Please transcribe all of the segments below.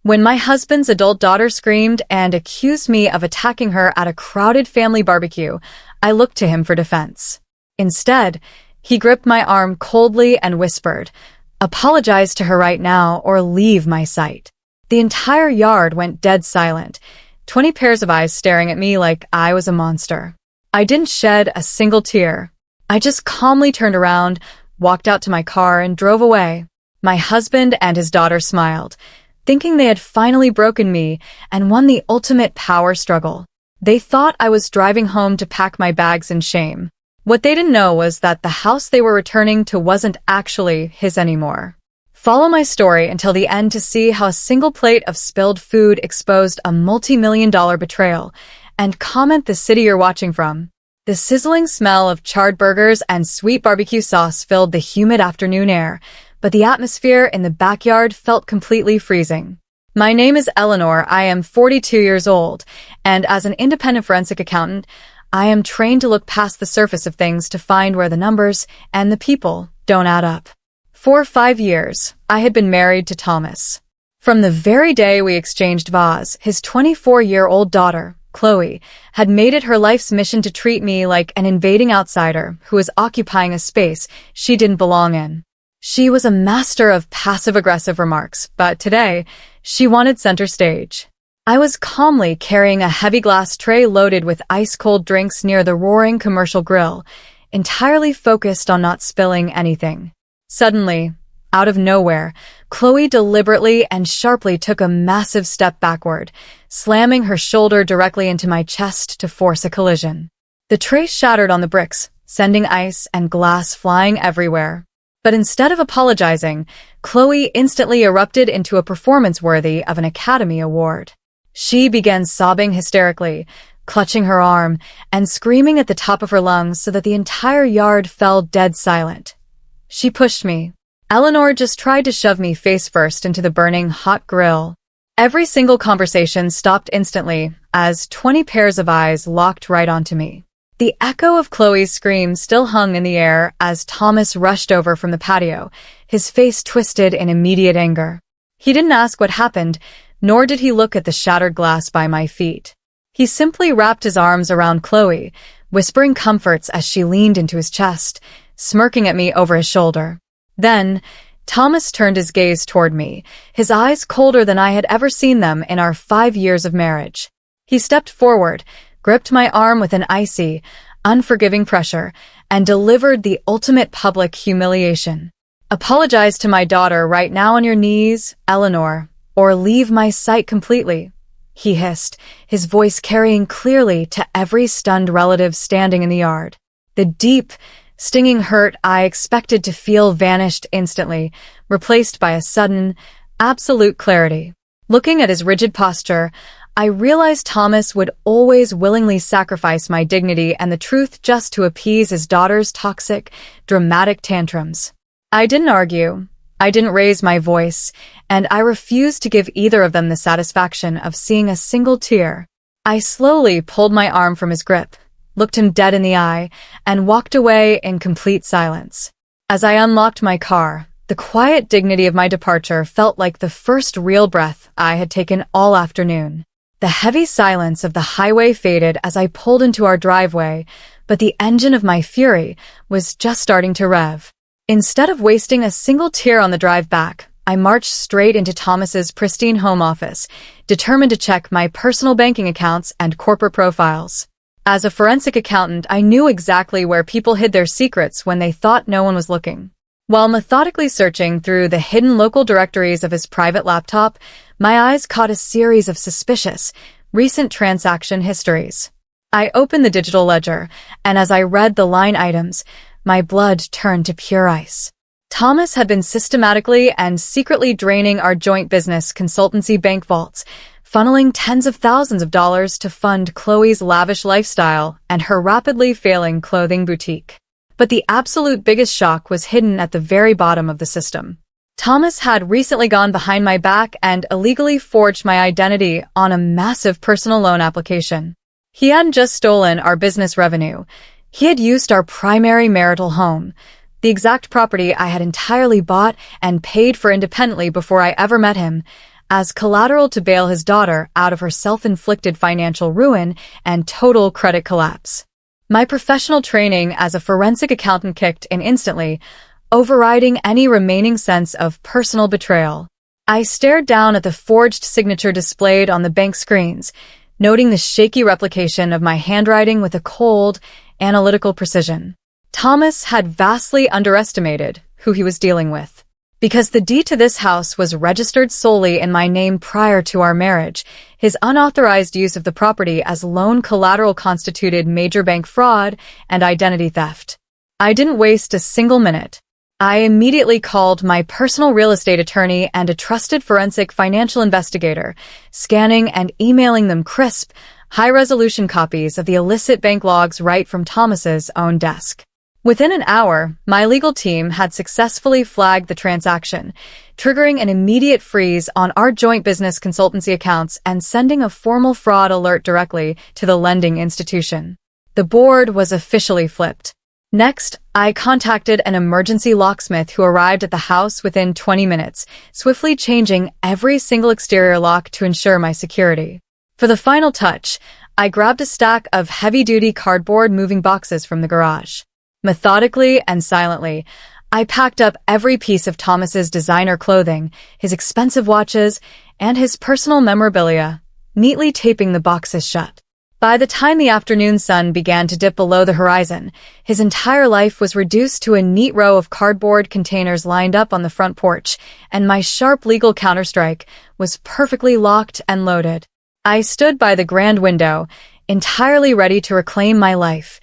When my husband's adult daughter screamed and accused me of attacking her at a crowded family barbecue, I looked to him for defense. Instead, he gripped my arm coldly and whispered, "Apologize to her right now or leave my sight." The entire yard went dead silent, 20 pairs of eyes staring at me like I was a monster. I didn't shed a single tear. I just calmly turned around, walked out to my car, and drove away. My husband and his daughter smiled, thinking they had finally broken me and won the ultimate power struggle. They thought I was driving home to pack my bags in shame. What they didn't know was that the house they were returning to wasn't actually his anymore. Follow my story until the end to see how a single plate of spilled food exposed a multi-million-dollar betrayal, and comment the city you're watching from. The sizzling smell of charred burgers and sweet barbecue sauce filled the humid afternoon air, but the atmosphere in the backyard felt completely freezing. My name is Eleanor. I am 42 years old, and as an independent forensic accountant, I am trained to look past the surface of things to find where the numbers and the people don't add up. For 5 years, I had been married to Thomas. From the very day we exchanged vows, his 24-year-old daughter, Chloe, had made it her life's mission to treat me like an invading outsider who was occupying a space she didn't belong in. She was a master of passive-aggressive remarks, but today, she wanted center stage. I was calmly carrying a heavy glass tray loaded with ice-cold drinks near the roaring commercial grill, entirely focused on not spilling anything. Suddenly, out of nowhere, Chloe deliberately and sharply took a massive step backward, slamming her shoulder directly into my chest to force a collision. The tray shattered on the bricks, sending ice and glass flying everywhere. But instead of apologizing, Chloe instantly erupted into a performance worthy of an Academy Award. She began sobbing hysterically, clutching her arm, and screaming at the top of her lungs so that the entire yard fell dead silent. She pushed me. Eleanor just tried to shove me face first into the burning hot grill. Every single conversation stopped instantly as 20 pairs of eyes locked right onto me. The echo of Chloe's scream still hung in the air as Thomas rushed over from the patio, his face twisted in immediate anger. He didn't ask what happened, nor did he look at the shattered glass by my feet. He simply wrapped his arms around Chloe, whispering comforts as she leaned into his chest, smirking at me over his shoulder. Then, Thomas turned his gaze toward me, his eyes colder than I had ever seen them in our 5 years of marriage. He stepped forward, gripped my arm with an icy, unforgiving pressure, and delivered the ultimate public humiliation. "Apologize to my daughter right now on your knees, Eleanor, or leave my sight completely," he hissed, his voice carrying clearly to every stunned relative standing in the yard. The deep, stinging hurt I expected to feel vanished instantly, replaced by a sudden, absolute clarity. Looking at his rigid posture, I realized Thomas would always willingly sacrifice my dignity and the truth just to appease his daughter's toxic, dramatic tantrums. I didn't argue. I didn't raise my voice, and I refused to give either of them the satisfaction of seeing a single tear. I slowly pulled my arm from his grip, looked him dead in the eye, and walked away in complete silence. As I unlocked my car, the quiet dignity of my departure felt like the first real breath I had taken all afternoon. The heavy silence of the highway faded as I pulled into our driveway, but the engine of my fury was just starting to rev. Instead of wasting a single tear on the drive back, I marched straight into Thomas's pristine home office, determined to check my personal banking accounts and corporate profiles. As a forensic accountant, I knew exactly where people hid their secrets when they thought no one was looking. While methodically searching through the hidden local directories of his private laptop, my eyes caught a series of suspicious, recent transaction histories. I opened the digital ledger, and as I read the line items, my blood turned to pure ice. Thomas had been systematically and secretly draining our joint business consultancy bank vaults, funneling tens of thousands of dollars to fund Chloe's lavish lifestyle and her rapidly failing clothing boutique. But the absolute biggest shock was hidden at the very bottom of the system. Thomas had recently gone behind my back and illegally forged my identity on a massive personal loan application. He hadn't just stolen our business revenue. He had used our primary marital home, the exact property I had entirely bought and paid for independently before I ever met him, as collateral to bail his daughter out of her self-inflicted financial ruin and total credit collapse. My professional training as a forensic accountant kicked in instantly, overriding any remaining sense of personal betrayal. I stared down at the forged signature displayed on the bank screens, noting the shaky replication of my handwriting with a cold, analytical precision. Thomas had vastly underestimated who he was dealing with. Because the deed to this house was registered solely in my name prior to our marriage, his unauthorized use of the property as loan collateral constituted major bank fraud and identity theft. I didn't waste a single minute. I immediately called my personal real estate attorney and a trusted forensic financial investigator, scanning and emailing them crisp, high-resolution copies of the illicit bank logs right from Thomas's own desk. Within an hour, my legal team had successfully flagged the transaction, triggering an immediate freeze on our joint business consultancy accounts and sending a formal fraud alert directly to the lending institution. The board was officially flipped. Next, I contacted an emergency locksmith who arrived at the house within 20 minutes, swiftly changing every single exterior lock to ensure my security. For the final touch, I grabbed a stack of heavy-duty cardboard moving boxes from the garage. Methodically and silently, I packed up every piece of Thomas's designer clothing, his expensive watches, and his personal memorabilia, neatly taping the boxes shut. By the time the afternoon sun began to dip below the horizon, his entire life was reduced to a neat row of cardboard containers lined up on the front porch, and my sharp legal counterstrike was perfectly locked and loaded. I stood by the grand window, entirely ready to reclaim my life,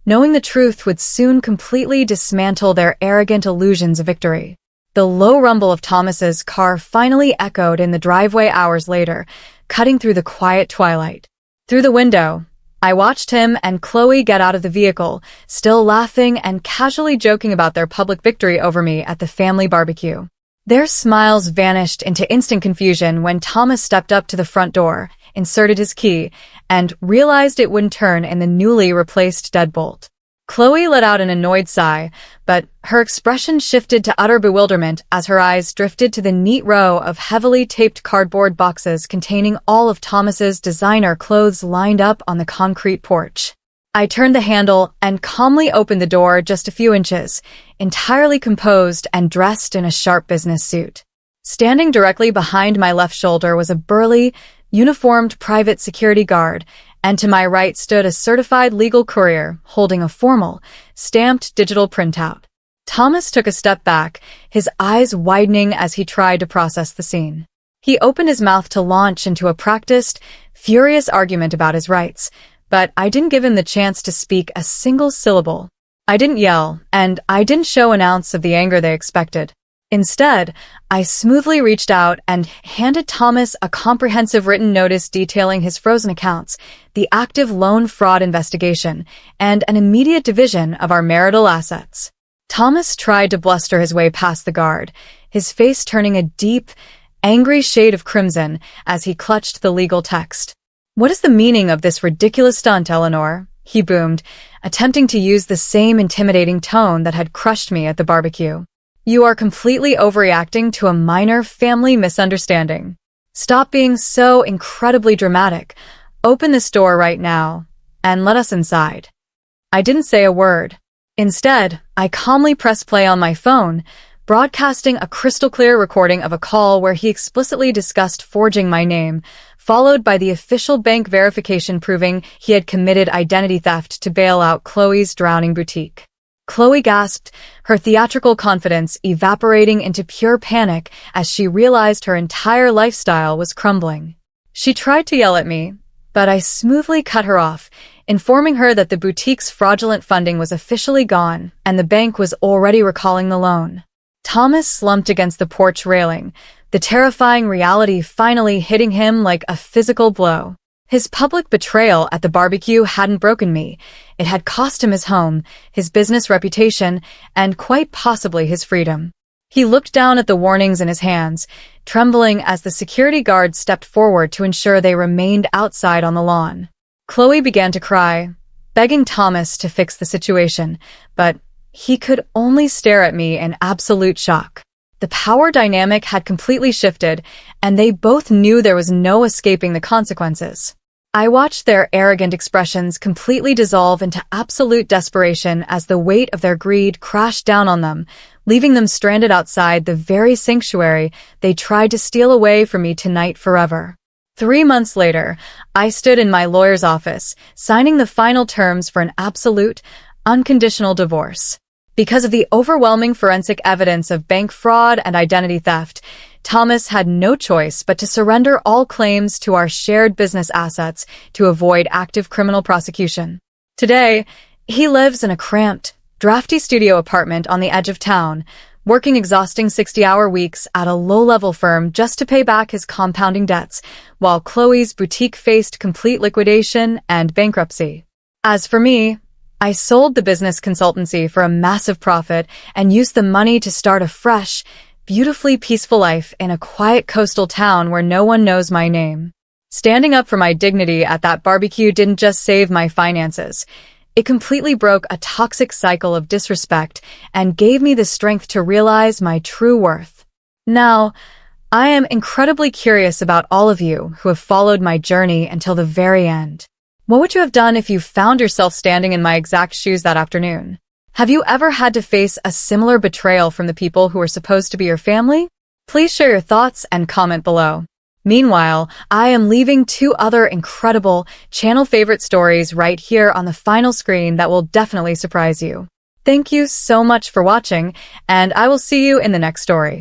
knowing the truth would soon completely dismantle their arrogant illusions of victory. The low rumble of Thomas's car finally echoed in the driveway hours later, cutting through the quiet twilight. Through the window, I watched him and Chloe get out of the vehicle, still laughing and casually joking about their public victory over me at the family barbecue. Their smiles vanished into instant confusion when Thomas stepped up to the front door, inserted his key, and realized it wouldn't turn in the newly replaced deadbolt. Chloe let out an annoyed sigh, but her expression shifted to utter bewilderment as her eyes drifted to the neat row of heavily taped cardboard boxes containing all of Thomas's designer clothes lined up on the concrete porch. I turned the handle and calmly opened the door just a few inches, entirely composed and dressed in a sharp business suit. Standing directly behind my left shoulder was a burly, uniformed private security guard, and to my right stood a certified legal courier holding a formal, stamped digital printout. Thomas took a step back, his eyes widening as he tried to process the scene. He opened his mouth to launch into a practiced, furious argument about his rights, but I didn't give him the chance to speak a single syllable. I didn't yell, and I didn't show an ounce of the anger they expected. Instead, I smoothly reached out and handed Thomas a comprehensive written notice detailing his frozen accounts, the active loan fraud investigation, and an immediate division of our marital assets. Thomas tried to bluster his way past the guard, his face turning a deep, angry shade of crimson as he clutched the legal text. "What is the meaning of this ridiculous stunt, Eleanor?" he boomed, attempting to use the same intimidating tone that had crushed me at the barbecue. "You are completely overreacting to a minor family misunderstanding. Stop being so incredibly dramatic. Open this door right now, and let us inside." I didn't say a word. Instead, I calmly pressed play on my phone, broadcasting a crystal-clear recording of a call where he explicitly discussed forging my name, followed by the official bank verification proving he had committed identity theft to bail out Chloe's drowning boutique. Chloe gasped, her theatrical confidence evaporating into pure panic as she realized her entire lifestyle was crumbling. She tried to yell at me, but I smoothly cut her off, informing her that the boutique's fraudulent funding was officially gone and the bank was already recalling the loan. Thomas slumped against the porch railing, the terrifying reality finally hitting him like a physical blow. His public betrayal at the barbecue hadn't broken me. It had cost him his home, his business reputation, and quite possibly his freedom. He looked down at the warnings in his hands, trembling as the security guard stepped forward to ensure they remained outside on the lawn. Chloe began to cry, begging Thomas to fix the situation, but he could only stare at me in absolute shock. The power dynamic had completely shifted, and they both knew there was no escaping the consequences. I watched their arrogant expressions completely dissolve into absolute desperation as the weight of their greed crashed down on them, leaving them stranded outside the very sanctuary they tried to steal away from me tonight forever. 3 months later, I stood in my lawyer's office, signing the final terms for an absolute, unconditional divorce. Because of the overwhelming forensic evidence of bank fraud and identity theft, Thomas had no choice but to surrender all claims to our shared business assets to avoid active criminal prosecution. Today, he lives in a cramped, drafty studio apartment on the edge of town, working exhausting 60-hour weeks at a low-level firm just to pay back his compounding debts, while Chloe's boutique faced complete liquidation and bankruptcy. As for me, I sold the business consultancy for a massive profit and used the money to start a fresh, beautifully peaceful life in a quiet coastal town where no one knows my name. Standing up for my dignity at that barbecue didn't just save my finances. It completely broke a toxic cycle of disrespect and gave me the strength to realize my true worth. Now, I am incredibly curious about all of you who have followed my journey until the very end. What would you have done if you found yourself standing in my exact shoes that afternoon? Have you ever had to face a similar betrayal from the people who were supposed to be your family? Please share your thoughts and comment below. Meanwhile, I am leaving 2 other incredible channel favorite stories right here on the final screen that will definitely surprise you. Thank you so much for watching, and I will see you in the next story.